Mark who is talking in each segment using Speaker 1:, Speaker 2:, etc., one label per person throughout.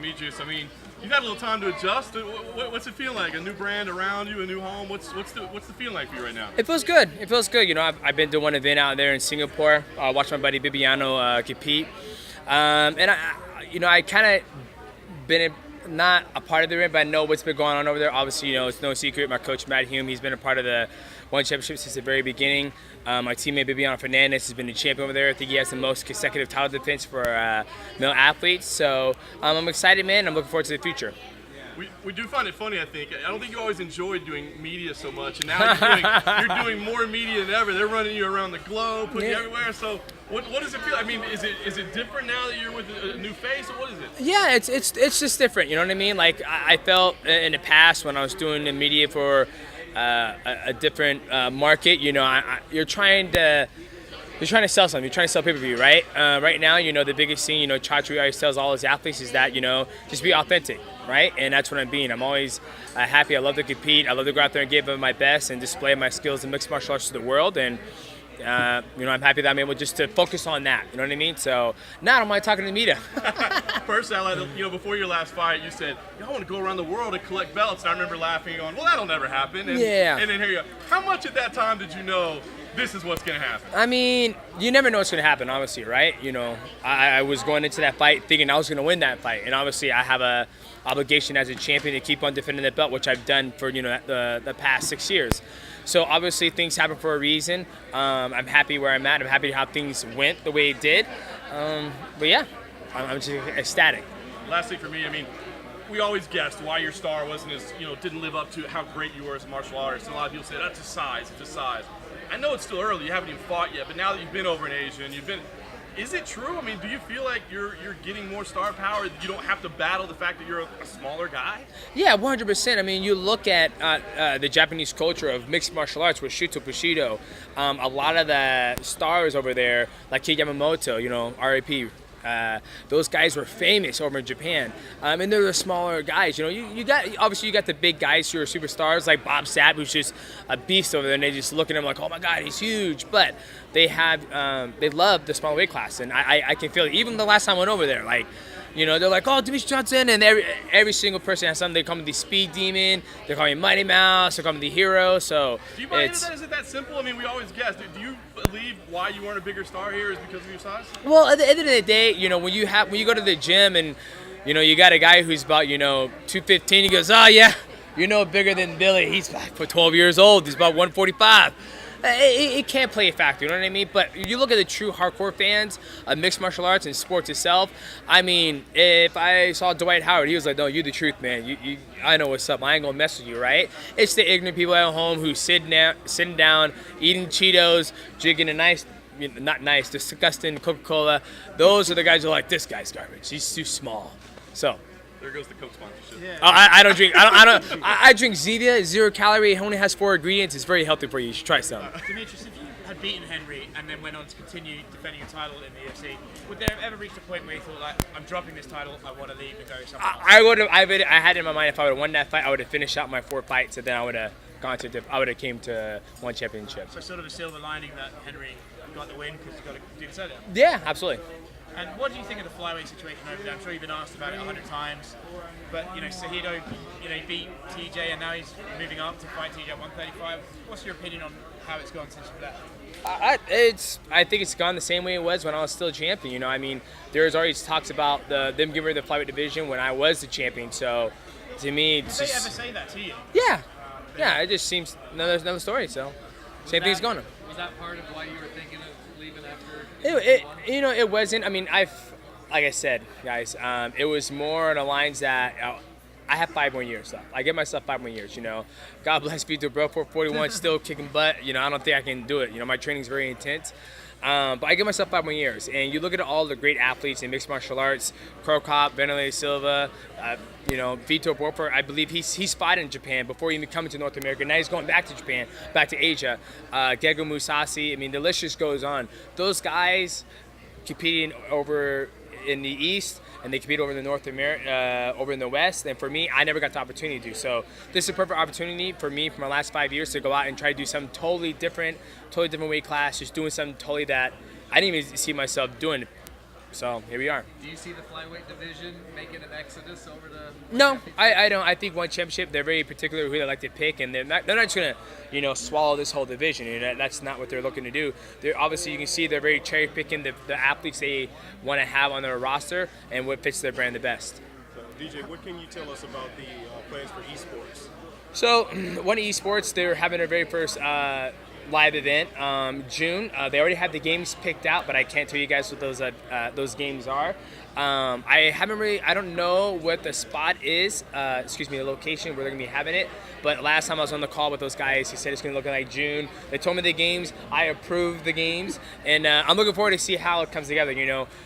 Speaker 1: Demetrious. I mean, you've had a little time to adjust. What's it feel like? A new brand around you, a new home. What's the feeling like for you right now?
Speaker 2: It feels good. It feels good. You know, I've been to one event out there in Singapore. Watched my buddy Bibiano compete, and I kind of been not a part of the event, but I know what's been going on over there. Obviously, you know, it's no secret. My coach Matt Hume, he's been a part of the One Championship since the very beginning. My teammate Bibiano Fernandez has been the champion over there. I think he has the most consecutive title defense for male athletes. So I'm excited, man. I'm looking forward to the future.
Speaker 1: We do find it funny, I think. I don't think you always enjoyed doing media so much, and now you're doing more media than ever. They're running you around the globe, putting you everywhere. So what does it feel? I mean, is it different now that you're with a new face, or what is it?
Speaker 2: Yeah, it's just different. You know what I mean? Like I felt in the past when I was doing the media for a different market. You know, you're trying to sell something. You're trying to sell pay-per-view, right? Right now, you know, the biggest thing, you know, Chatri always tells all his athletes is that, you know, just be authentic, right? And that's what I'm being. I'm always happy. I love to compete. I love to go out there and give them my best and display my skills in mixed martial arts to the world. And, you know, I'm happy that I'm able just to focus on that. You know what I mean? So now I don't mind talking to the media.
Speaker 1: First, you know, before your last fight, you said, I want to go around the world and collect belts. And I remember laughing and going, well, that'll never happen. And,
Speaker 2: yeah.
Speaker 1: And then here you go. How much at that time did you know this is what's going to happen?
Speaker 2: I mean, you never know what's going to happen, obviously, right? You know, I was going into that fight thinking I was going to win that fight. And obviously, I have a obligation as a champion to keep on defending that belt, which I've done for, you know, the past 6 years. So obviously, things happen for a reason. I'm happy where I'm at. I'm happy how things went the way it did. But yeah, I'm just ecstatic.
Speaker 1: Last thing for me, I mean, we always guessed why your star wasn't as, you know, didn't live up to how great you were as a martial artist. And a lot of people say, that's a size, it's a size. I know it's still early, you haven't even fought yet, but now that you've been over in Asia and is it true? I mean, do you feel like you're getting more star power? You don't have to battle the fact that you're a smaller guy?
Speaker 2: Yeah, 100%. I mean, you look at the Japanese culture of mixed martial arts with Shuto Bushido. A lot of the stars over there, like Kei Yamamoto, you know, RIP, those guys were famous over in Japan, and they're the smaller guys. You know, you got the big guys who are superstars like Bob Sapp, who's just a beast over there, and they just look at him like, oh my God, he's huge. But they love the small weight class, and I can feel it. Even the last time I went over there, like, you know, they're like, oh, Demetrious Johnson, and every single person has something. They call me the Speed Demon, they call me Mighty Mouse, they call me the Hero. So
Speaker 1: do you buy into that? Is it that simple? I mean, we always guess. Do you believe why you weren't a bigger star here is because of your size?
Speaker 2: Well, at the end of the day, you know, when you go to the gym and, you know, you got a guy who's about, you know, 215, he goes, oh yeah, you know, bigger than Billy. He's for 12 years old. He's about 145. It can't play a factor, you know what I mean? But you look at the true hardcore fans of mixed martial arts and sports itself. I mean, if I saw Dwight Howard, he was like, no, you the truth, man. I know what's up. I ain't gonna mess with you, right? It's the ignorant people at home who sitting down, eating Cheetos, drinking a nice, not nice, disgusting Coca-Cola. Those are the guys who are like, this guy's garbage. He's too small. So.
Speaker 1: There goes the Coke sponsorship. Yeah.
Speaker 2: I don't drink. I drink Zevia, 0 calorie. It only has 4 ingredients. It's very healthy for you. You should try some.
Speaker 3: Demetrious, if you had beaten Henry and then went on to continue defending a title in the UFC, would there have ever reached a point where you thought, like, I'm dropping this title, I want to leave and go somewhere else?
Speaker 2: I had in my mind if I would have won that fight, I would have finished out my 4 fights, and then I would have came to one championship.
Speaker 3: So sort of a silver lining that Henry got the win because you got to do the solo.
Speaker 2: Yeah, absolutely.
Speaker 3: And what do you think of the flyweight situation over there? I'm sure you've been asked about it 100 times, but you know, Cejudo, you know, he beat TJ and now he's moving up to fight TJ at 135. What's your opinion on how it's gone since that?
Speaker 2: I think it's gone the same way it was when I was still champion. You know, I mean, there's always talks about them giving me the flyweight division when I was the champion. So, to me,
Speaker 3: did they ever say that to you?
Speaker 2: Yeah, yeah. It just seems another story. So, same thing's going on.
Speaker 4: Was that part of why you were thinking of leaving after?
Speaker 2: You know, it wasn't. I mean, like I said, guys, it was more on the lines that I have 5 more years left. I give myself 5 more years, you know. God bless Vito Bro, 441, still kicking butt. You know, I don't think I can do it. You know, my training's very intense. But I give myself 5 more years. And you look at all the great athletes in mixed martial arts, Krokop, Vanderlei Silva, you know, Vitor Borfer. I believe he's fought in Japan before even coming to North America. Now he's going back to Japan, back to Asia. Gego Musasi. I mean, the list just goes on. Those guys competing over in the East, and they compete over in the over in the West. And for me, I never got the opportunity to do so. This is a perfect opportunity for me for my last 5 years to go out and try to do something totally different weight class, just doing something totally that I didn't even see myself doing So here we are.
Speaker 4: Do you see the flyweight division making an exodus over to?
Speaker 2: No, I don't. I think one championship, they're very particular who they like to pick, and they're not just gonna, swallow this whole division. That's not what they're looking to do. They're obviously, you can see they're very cherry picking the athletes they want to have on their roster and what fits their brand the best.
Speaker 5: So, DJ, what can you tell us about the plans for esports?
Speaker 2: So, One Esports, they're having their very first live event, June. They already have the games picked out, but I can't tell you guys what those games are. I don't know what the spot is, the location where they're gonna be having it. But last time I was on the call with those guys, he said it's gonna look like June. They told me the games, I approved the games, and I'm looking forward to see how it comes together.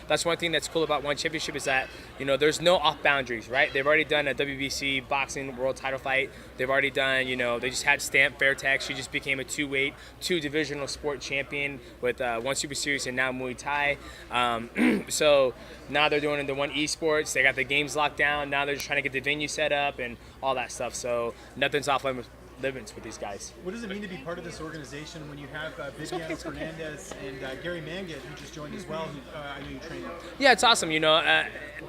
Speaker 2: That's one thing that's cool about One Championship is that, there's no off boundaries, right? They've already done a WBC boxing world title fight. They've already done, they just had Stamp Fairtex. She just became a 2-weight, 2-divisional sport champion with one Super Series and now Muay Thai. So now they're doing the One Esports. They got the games locked down. Now they're just trying to get the venue set up and all that stuff. So nothing's off limits with these guys.
Speaker 6: What does it mean to be part of this organization when you have Viviano Fernandez and Gary Mangat, who just joined as well, who I know you train with?
Speaker 2: Yeah, it's awesome.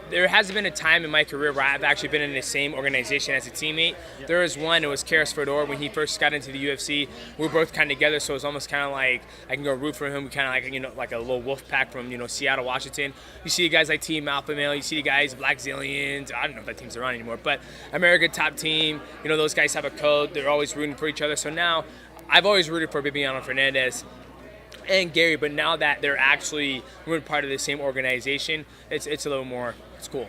Speaker 2: There hasn't been a time in my career where I've actually been in the same organization as a teammate. Yep. There was one, it was Karis Fedor when he first got into the UFC. We were both kind of together, so it was almost kind of like I can go root for him. We kind of like a little wolf pack from Seattle, Washington. You see guys like Team Alpha Male, you see the guys Black Zillions. I don't know if that team's around anymore, but America Top Team. Those guys have a code. They're always rooting for each other. So now, I've always rooted for Viviano Fernandez and Gary, but now that they're actually part of the same organization, it's a little more. It's cool.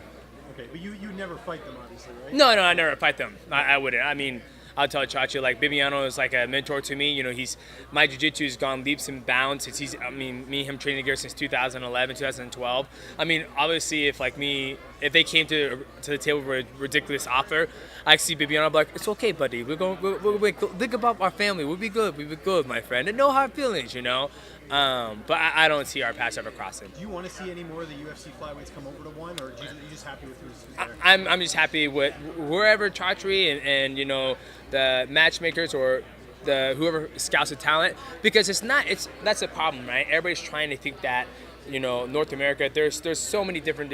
Speaker 6: Okay, but you never fight them, obviously, right?
Speaker 2: No, I never fight them. I wouldn't. I mean, I'll tell Chacho, like, Viviano is like a mentor to me. My jiu-jitsu has gone leaps and bounds since me and him training together since 2011, 2012. I mean, obviously, if they came to the table with a ridiculous offer, I see Viviano, I'm like, it's okay, buddy. We'll think about our family. We'll be good, my friend. And no hard feelings, But I don't see our paths ever crossing.
Speaker 6: Do you want to see any more of the UFC flyweights come over to one, or are you just happy with who's there?
Speaker 2: I'm just happy with wherever Chartry and the matchmakers or whoever scouts the talent, because that's a problem, right? Everybody's trying to think that North America, there's so many different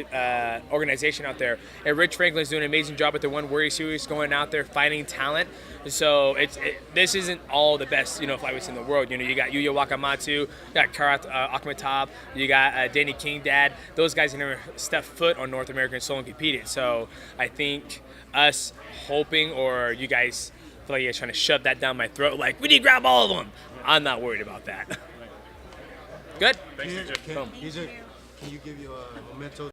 Speaker 2: organizations out there, and Rich Franklin's doing an amazing job with the One Warrior Series, going out there fighting talent. So this isn't all the best flyweights in the world. You got Yuya Wakamatsu, you got Karat Akhmatov, you got Danny King Dad. Those guys never stepped foot on North American soil and competed. So I think us hoping, or you guys feel like you're trying to shove that down my throat, like we need to grab all of them. I'm not worried about that. Good.
Speaker 5: Thanks, DJ.
Speaker 6: Can you give you a mental